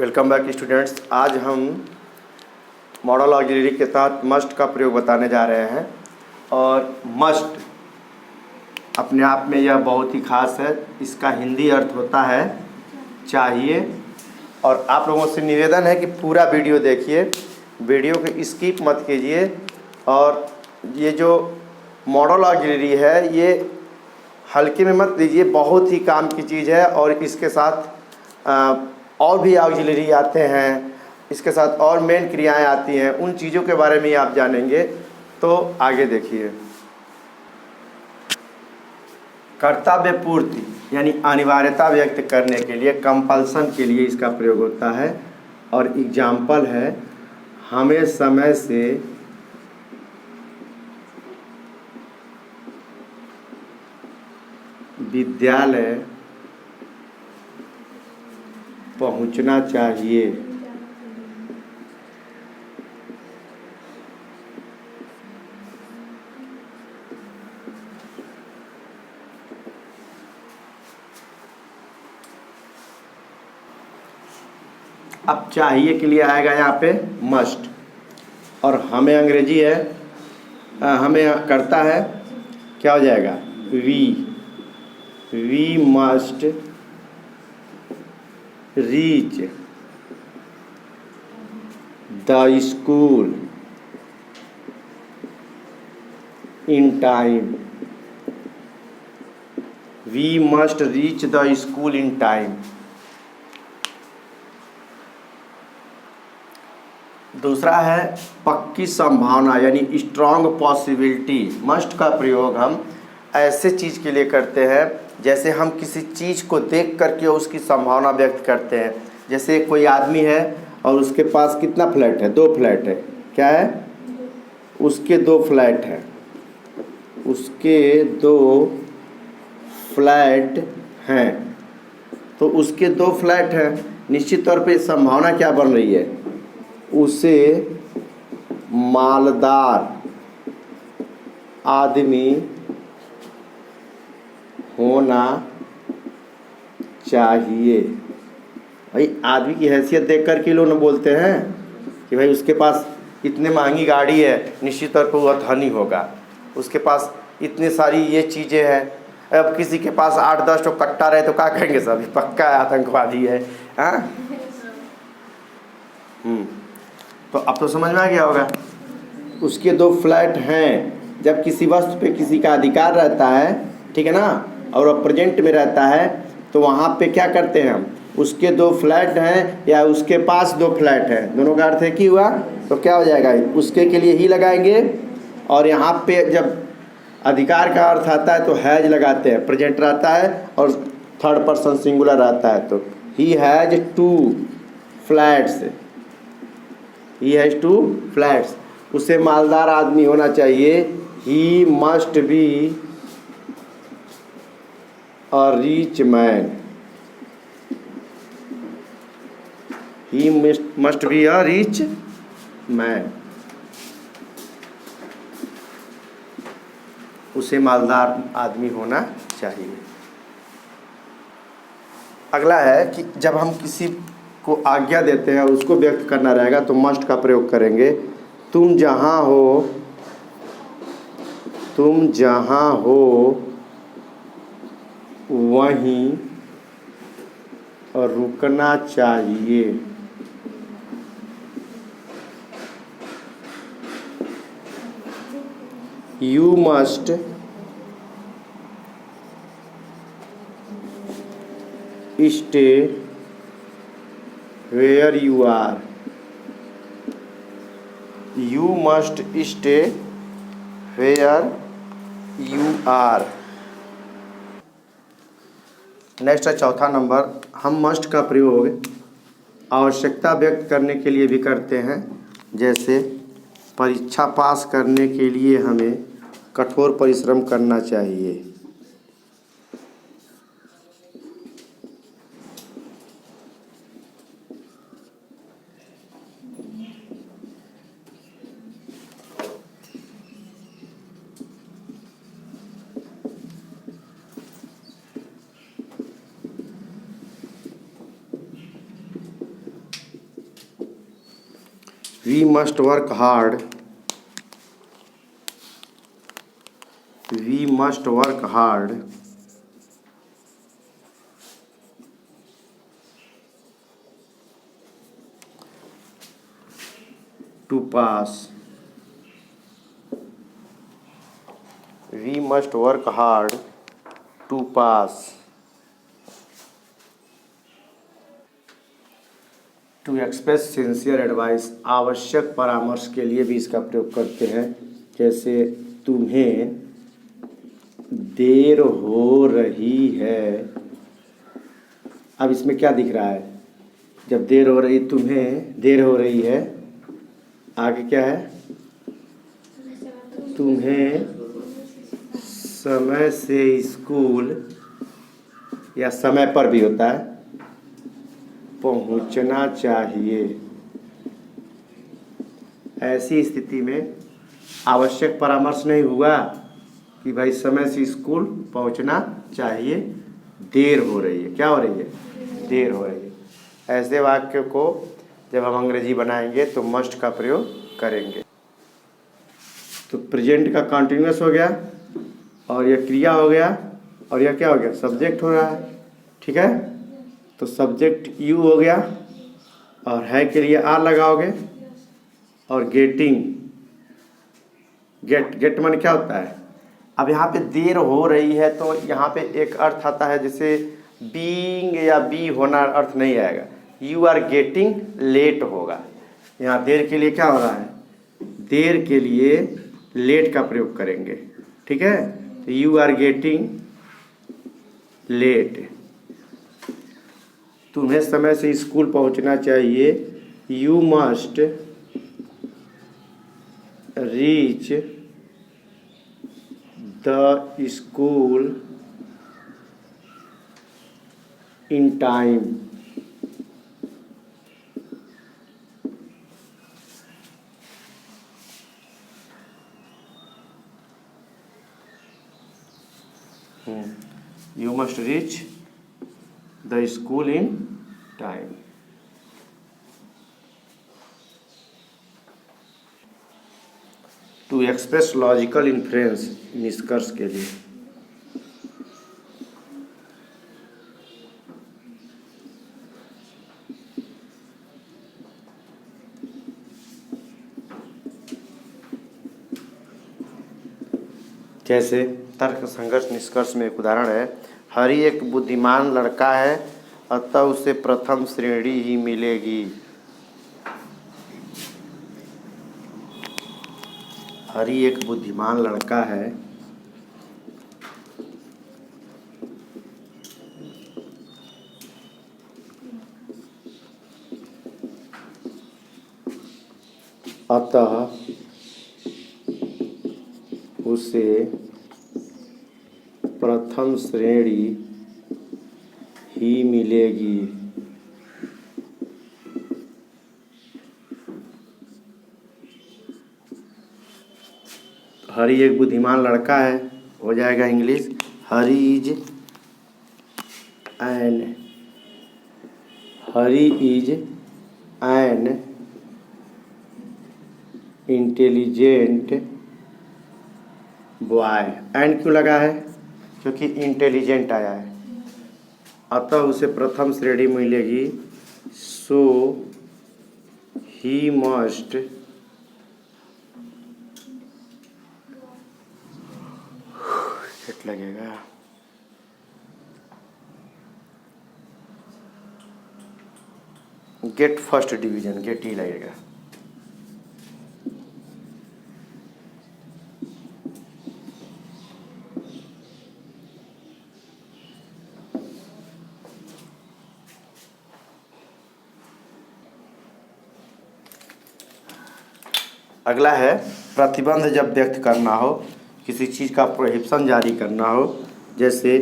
Welcome back students. आज हम model auxiliary के तहत मस्ट का प्रयोग बताने जा रहे हैं। और मस्ट अपने आप में यह बहुत ही खास है। इसका हिंदी अर्थ होता है चाहिए। और आप लोगों से निवेदन है कि पूरा वीडियो देखिए, वीडियो को स्किप मत कीजिए। और ये जो मॉडल ऑक्सिलरी है ये हल्के में मत लीजिए, बहुत ही काम की चीज़ है। और इसके साथ और भी ऑक्सिलरी आते हैं, इसके साथ और मेन क्रियाएं आती हैं। उन चीज़ों के बारे में आप जानेंगे। तो आगे देखिए, कर्तव्य पूर्ति यानी अनिवार्यता व्यक्त करने के लिए, कंपल्सन के लिए इसका प्रयोग होता है। और एग्जाम्पल है, हमें समय से विद्यालय पहुंचना चाहिए। अब चाहिए के लिए आएगा यहाँ पे मस्ट, और हमें अंग्रेजी है, हमें करता है क्या हो जाएगा we must reach the school in time. We must reach the school in time. दूसरा है पक्की संभावना यानी स्ट्रॉन्ग पॉसिबिलिटी। मस्ट का प्रयोग हम ऐसे चीज़ के लिए करते हैं जैसे हम किसी चीज़ को देख करके उसकी संभावना व्यक्त करते हैं। जैसे कोई आदमी है और उसके पास कितना फ्लैट है? 2 फ्लैट है। क्या है? उसके 2 फ्लैट हैं। उसके 2 फ्लैट हैं। तो उसके 2 फ्लैट हैं, निश्चित तौर पे संभावना क्या बन रही है? उसे मालदार आदमी होना चाहिए। भाई आदमी की हैसियत देख कर के लोग बोलते हैं कि भाई उसके पास इतनी महंगी गाड़ी है, निश्चित तौर पर वह धनी होगा। उसके पास इतनी सारी ये चीज़ें हैं। अब किसी के पास 8-10 तो कट्टा रहे तो क्या कहेंगे? सभी पक्का आतंकवादी है। हाँ, तो अब तो समझ में आ गया होगा। उसके 2 फ्लैट हैं। जब किसी वस्तु पे किसी का अधिकार रहता है, ठीक है ना, और वह प्रेजेंट में रहता है, तो वहाँ पे क्या करते हैं हम? उसके 2 फ्लैट हैं या उसके पास 2 फ्लैट हैं, दोनों का अर्थ एक ही हुआ। तो क्या हो जाएगा? उसके के लिए ही लगाएंगे। और यहाँ पे जब अधिकार का अर्थ आता है तो हैज लगाते हैं, प्रेजेंट रहता है और थर्ड पर्सन सिंगुलर रहता है। तो he has 2 flats. He has 2 flats. उसे मालदार आदमी होना चाहिए। He must be a rich man. He must be a rich man. उसे मालदार आदमी होना चाहिए। अगला है कि जब हम किसी को आज्ञा देते हैं, उसको व्यक्त करना रहेगा तो मस्ट का प्रयोग करेंगे। तुम जहाँ हो वहीं रुकना चाहिए। You must stay where you are. You must stay where you are. Next है चौथा नंबर। हम मस्ट का प्रयोग आवश्यकता व्यक्त करने के लिए भी करते हैं। जैसे परीक्षा पास करने के लिए हमें कठोर परिश्रम करना चाहिए। We must work hard, we must work hard to pass, we must work hard to pass, to express sincere advice, आवश्यक परामर्श के लिए भी इसका प्रयोग करते हैं। जैसे तुम्हें देर हो रही है, अब इसमें क्या दिख रहा है? जब देर हो रही, तुम्हें देर हो रही है, आगे क्या है? तुम्हें समय से स्कूल, या समय पर भी होता है, पहुंचना चाहिए। ऐसी स्थिति में आवश्यक परामर्श नहीं हुआ कि भाई समय से स्कूल पहुंचना चाहिए, देर हो रही है। क्या हो रही है? देर हो रही है। ऐसे वाक्य को जब हम अंग्रेजी बनाएंगे तो मस्ट का प्रयोग करेंगे। तो प्रेजेंट का कंटिन्यूअस हो गया, और यह क्रिया हो गया, और यह क्या हो गया? सब्जेक्ट हो रहा है। ठीक है, तो सब्जेक्ट यू हो गया, और है के लिए आर लगाओगे, और गेटिंग, गेट मन क्या होता है? अब यहाँ पे देर हो रही है तो यहाँ पे एक अर्थ आता है, जैसे बीइंग या बी होना अर्थ नहीं आएगा, यू आर गेटिंग लेट होगा। यहाँ देर के लिए क्या हो रहा है? देर के लिए लेट का प्रयोग करेंगे। ठीक है, तो यू आर गेटिंग लेट, तुम्हें समय से स्कूल पहुंचना चाहिए, you must reach the school in time. You must reach the school in time. To express logical inference, निष्कर्ष के लिए। जैसे तर्क संघर्ष निष्कर्ष में एक उदाहरण है, हरि एक बुद्धिमान लड़का है, अतः उसे प्रथम श्रेणी ही मिलेगी। हरि एक बुद्धिमान लड़का है, अतः उसे प्रथम श्रेणी ही मिलेगी। हरि एक बुद्धिमान लड़का है, हो जाएगा English, Hari is an intelligent boy. And क्यों लगा है? क्योंकि इंटेलिजेंट आया है। अतः उसे प्रथम श्रेणी मिलेगी, सो ही मस्ट लगेगा गेट फर्स्ट डिवीजन, गेट ही लगेगा। अगला है प्रतिबंध जब व्यक्त करना हो, किसी चीज़ का प्रोहिबिशन जारी करना हो। जैसे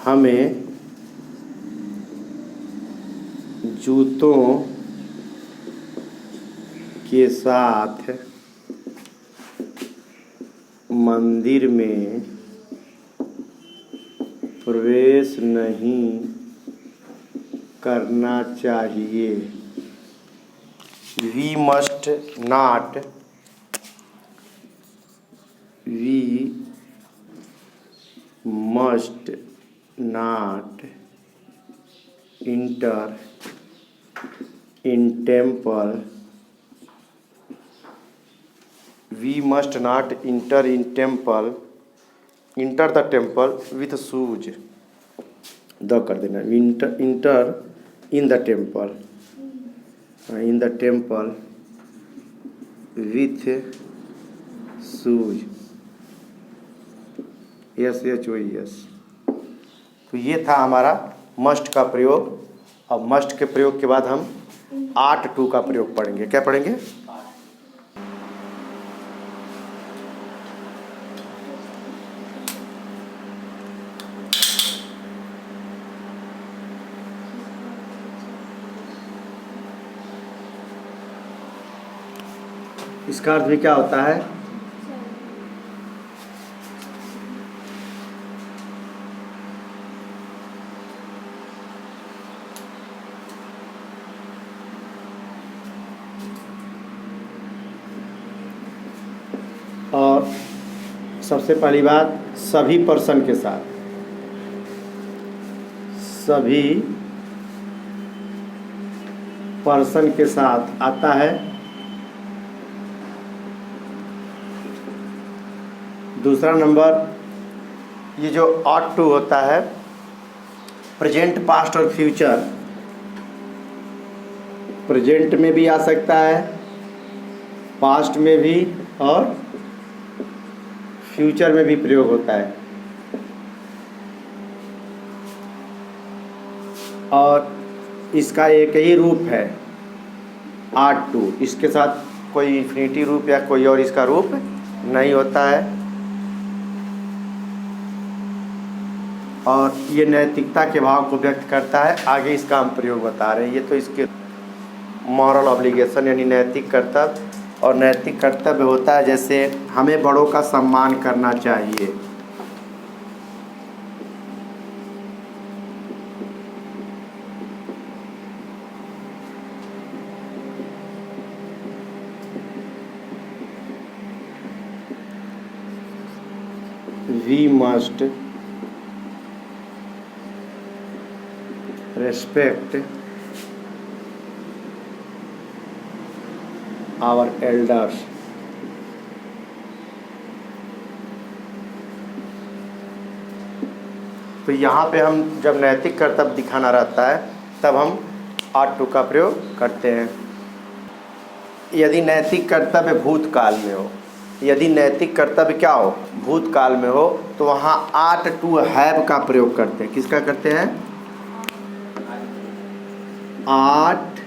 हमें जूतों के साथ मंदिर में प्रवेश नहीं करना चाहिए। We must not enter in temple enter the temple with shoes. The कर देना, enter in the temple with shoes. SHOES। तो ये था हमारा मस्ट का प्रयोग। अब मस्ट के प्रयोग के बाद हम आर्ट 2 का प्रयोग पढ़ेंगे। क्या पढ़ेंगे? इसका अर्थ भी क्या होता है? और सबसे पहली बात, सभी पर्सन के साथ, सभी पर्सन के साथ आता है। दूसरा नंबर, ये जो ought to होता है, प्रेजेंट, पास्ट और फ्यूचर, प्रेजेंट में भी आ सकता है, पास्ट में भी और फ्यूचर में भी प्रयोग होता है। और इसका एक ही रूप है, ought to। इसके साथ कोई इन्फिनिटी रूप या कोई और इसका रूप नहीं होता है। और ये नैतिकता के भाव को व्यक्त करता है। आगे इसका हम प्रयोग बता रहे हैं। ये तो इसके मॉरल ऑब्लिगेशन यानी नैतिक कर्तव्य। और नैतिक कर्तव्य होता है जैसे हमें बड़ों का सम्मान करना चाहिए, we must respect our elders। तो यहाँ पे हम जब नैतिक कर्तव्य दिखाना रहता है तब हम ought to का प्रयोग करते हैं। यदि नैतिक कर्तव्य भूतकाल में हो, यदि नैतिक कर्तव्य क्या हो, भूतकाल में हो, तो वहाँ ought to have का प्रयोग करते हैं। किसका करते हैं? ought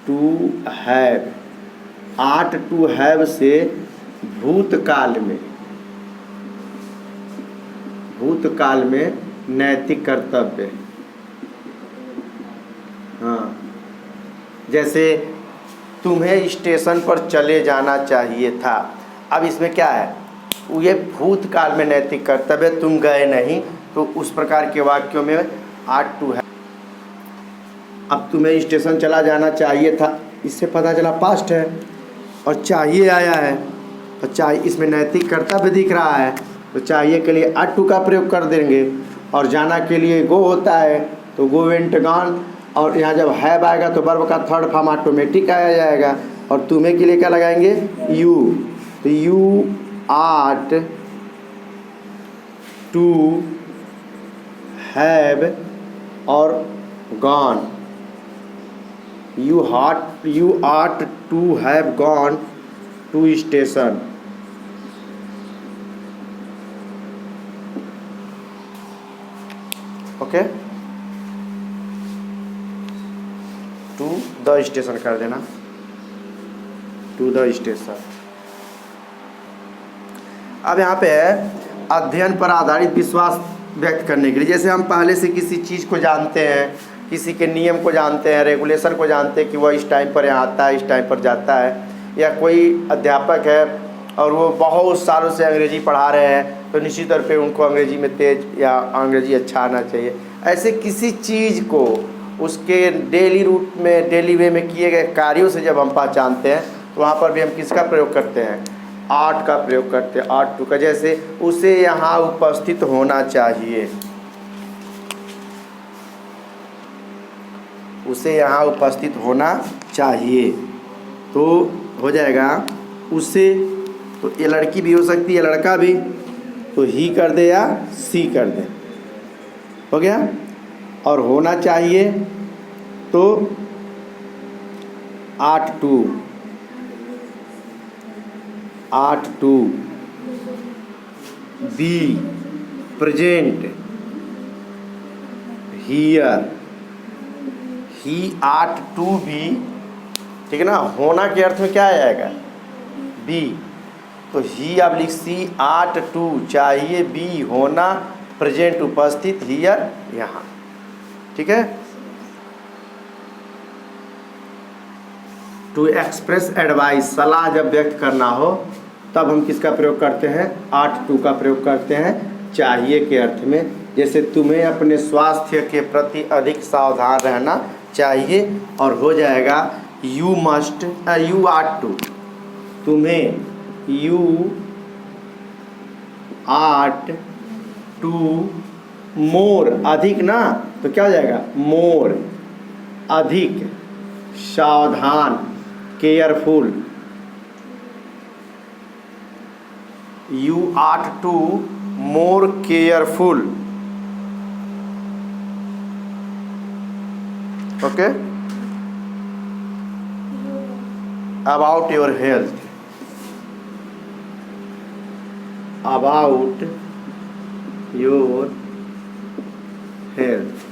to have। ought to have से भूतकाल में नैतिक कर्तव्य। हाँ, जैसे तुम्हें स्टेशन पर चले जाना चाहिए था। अब इसमें क्या है, ये भूतकाल में नैतिक कर्तव्य, तुम गए नहीं, तो उस प्रकार के वाक्यों में ought to have। अब तुम्हें स्टेशन चला जाना चाहिए था, इससे पता चला पास्ट है, और चाहिए आया है, और चाहिए इसमें नैतिक कर्तव्य दिख रहा है, तो चाहिए के लिए ought to का प्रयोग कर देंगे। और जाना के लिए गो होता है, तो गो वेंट गॉन। और यहाँ जब हैव आएगा तो वर्ब का थर्ड फॉर्म ऑटोमेटिक आया जाएगा। और तुम्हें के लिए क्या लगाएंगे? यू। तो यू ought to have और gone। You ought to have gone to station। Okay, to the station कर देना, टू द स्टेशन। अब यहाँ पे है अध्ययन पर आधारित विश्वास व्यक्त करने के लिए। जैसे हम पहले से किसी चीज़ को जानते हैं, किसी के नियम को जानते हैं, रेगुलेशन को जानते हैं कि वह इस टाइम पर यहाँ आता है, इस टाइम पर जाता है। या कोई अध्यापक है और वो बहुत सालों से अंग्रेजी पढ़ा रहे हैं, तो निश्चित तौर पे उनको अंग्रेजी में तेज या अंग्रेजी अच्छा आना चाहिए। ऐसे किसी चीज़ को उसके डेली रूट में, डेली वे में किए गए कार्यों से जब हम पहचानते हैं तो वहाँ पर भी हम किसका प्रयोग करते हैं? आट का प्रयोग करते हैं, आट टू का। जैसे उसे यहाँ उपस्थित होना चाहिए, उसे यहाँ उपस्थित होना चाहिए, तो हो जाएगा उसे। तो ये लड़की भी हो सकती है, लड़का भी, तो ही कर दे या सी कर दे, हो गया। और होना चाहिए तो ought to, ought to be present here, he ought to be, ठीक है ना। होना के अर्थ में क्या आएगा? बी। तो ही आप लिख सी आट टू, चाहिए बी होना, प्रेजेंट उपस्थित, हियर यहाँ, ठीक है। टू एक्सप्रेस एडवाइस, सलाह जब व्यक्त करना हो तब हम किसका प्रयोग करते हैं? आट टू का प्रयोग करते हैं, चाहिए के अर्थ में। जैसे तुम्हें अपने स्वास्थ्य के प्रति अधिक सावधान रहना चाहिए, और हो जाएगा you must, you ought to, तुम्हें, यू आट टू मोर, अधिक ना, तो क्या हो जाएगा? मोर, अधिक सावधान, careful, you ought to more careful, okay, about your health, about your health.